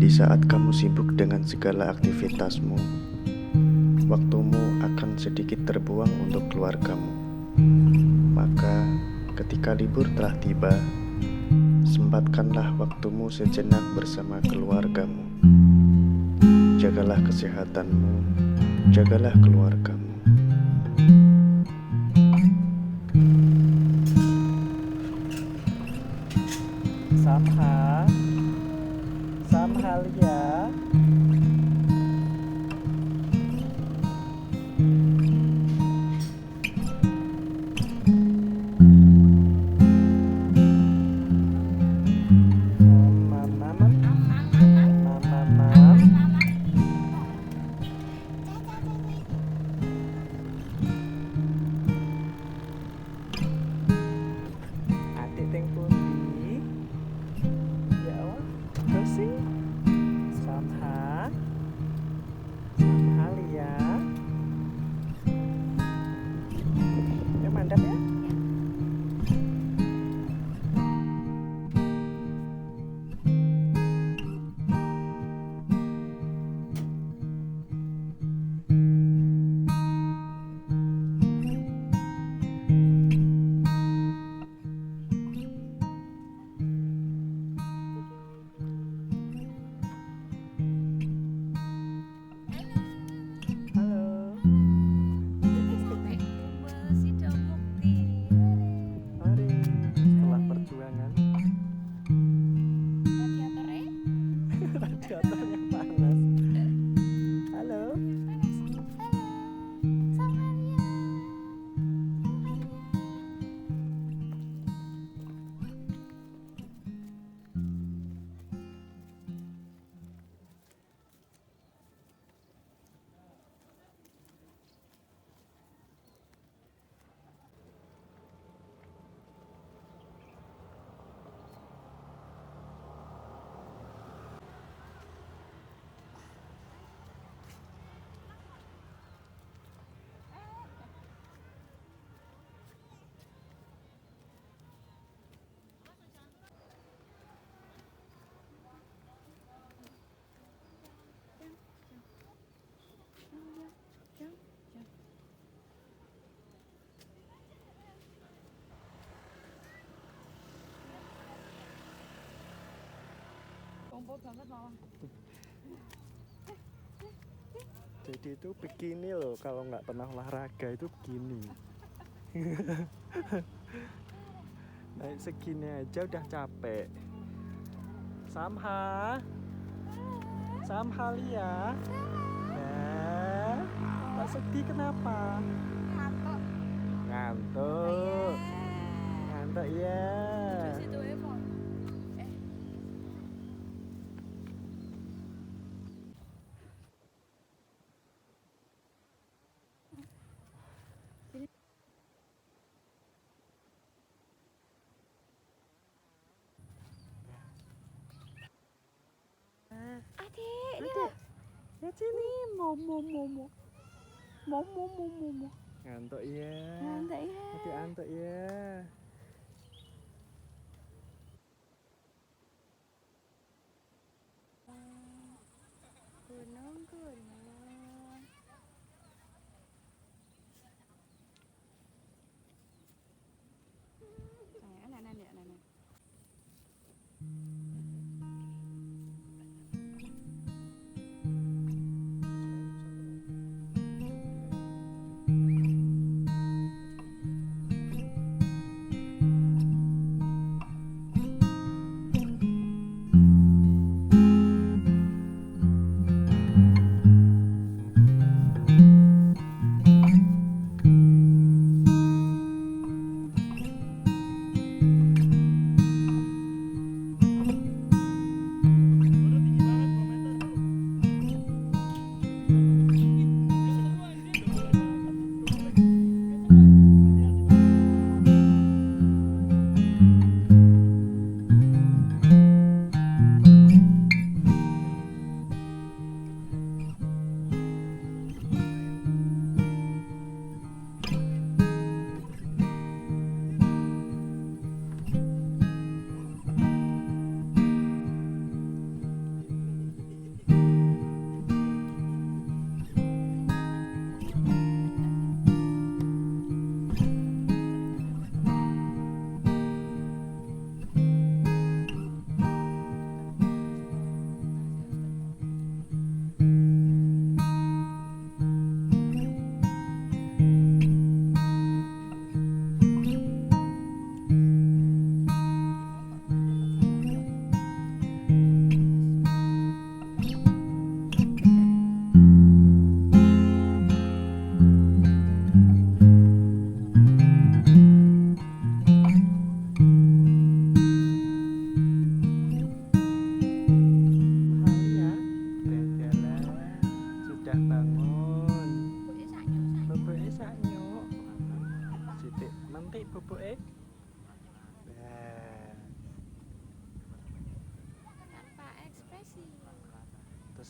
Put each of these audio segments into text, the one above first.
Di saat kamu sibuk dengan segala aktivitasmu, waktumu akan sedikit terbuang untuk keluargamu. Maka, ketika libur telah tiba, sempatkanlah waktumu sejenak bersama keluargamu. Jagalah kesehatanmu, jagalah keluargamu. Samhalia. Adik teng pundi? Ya Allah, terusing. Samhalia. Ya mandap ya. Halo. Mari, setelah perjuangan. Radiatornya panas. Halo. Jadi itu begini loh, kalau nggak pernah olahraga itu begini. Naik segini aja udah capek. Samhalia. Nah, tak sedih kenapa? Ngantuk. Ngantuk ya. Adik, Adik, lihat sini. mau. Ngantuk ya. Ngantuk ya. Adik ngantuk ya. Gunung. Anak.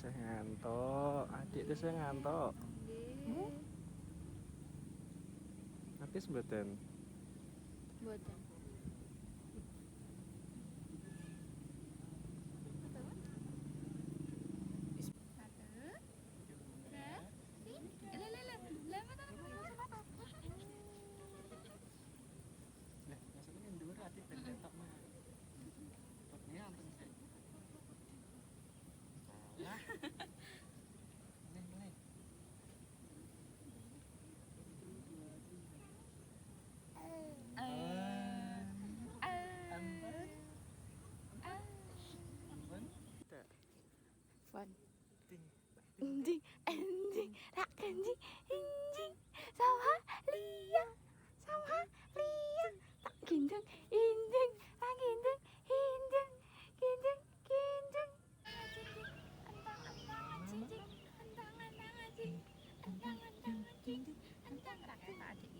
Saya ngantuk, adik itu saya ngantuk. Habis mboten? Mboten. Anjing, anjing, rak anjing, anjing, sama Lia, tak gendeng, indeng, tak gendeng, indeng, gendeng, gendeng. Antang, antang, anjing, antang, antang, anjing, antang, antang, anjing, antang, rak adik.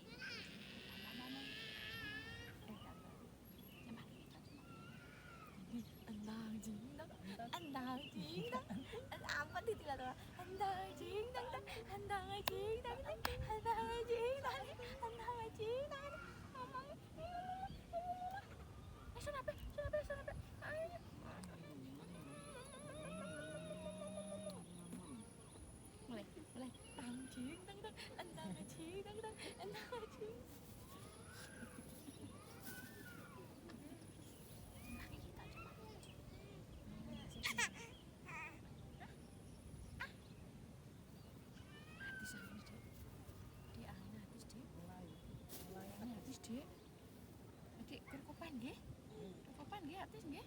Antang, jingdang, antang, jingdang, apa tidak tahu. Antang, jingdang, antang, jingdang, antang, jingdang, antang, jingdang. Sunapa. Mulai. Antang, jingdang, antang, jingdang, antang, jingdang. Adik kerkopan nggih? Kerkopan nggih artis nggih?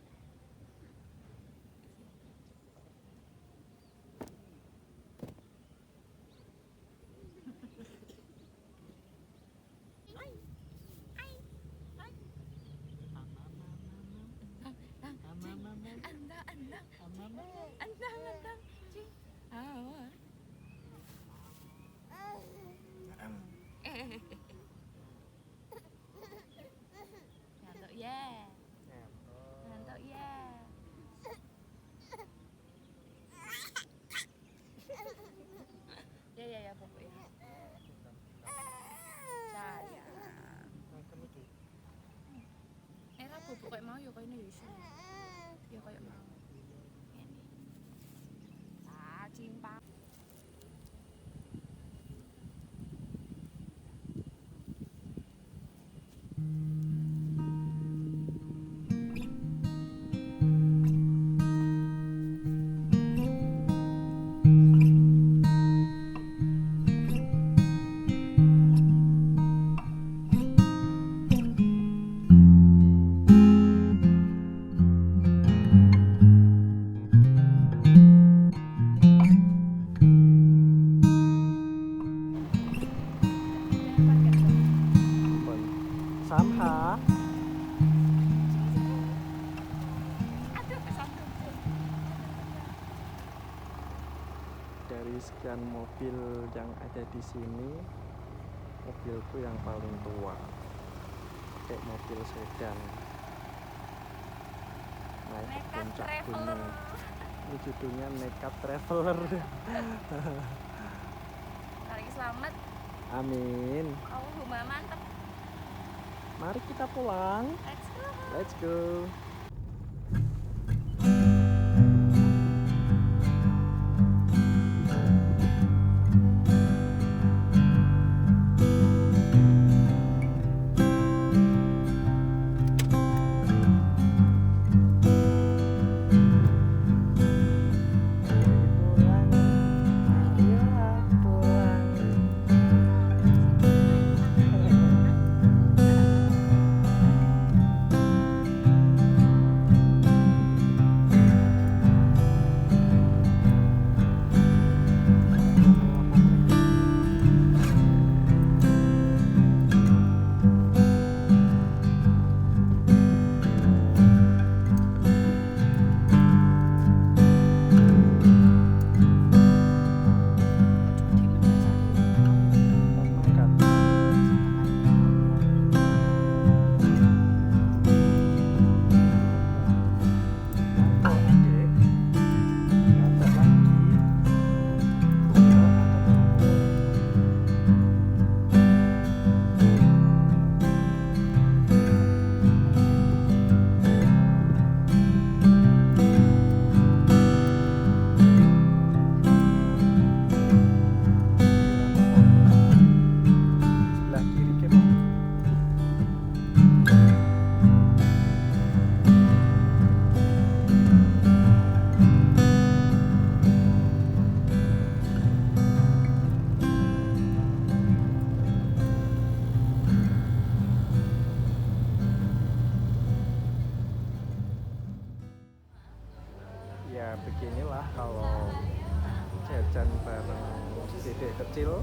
Andang, cing. Awas. Ngantuk ya. Ngantuk ya. Ya Bobo ya. Saya. Era Bobo kayak mau ya kayak ini ya. Ya kayak mau. Ini. Cimpak. Samha. Dari sekian mobil yang ada di sini, mobilku yang paling tua. Kayak mobil sedan. Naik ke puncak gunung. Ini judulnya Nekat Traveler. Tarik selamat. Amin. Allahumma mantap. Mari kita pulang. Let's go. Let's go. Ya beginilah kalau jajan bareng dedek kecil.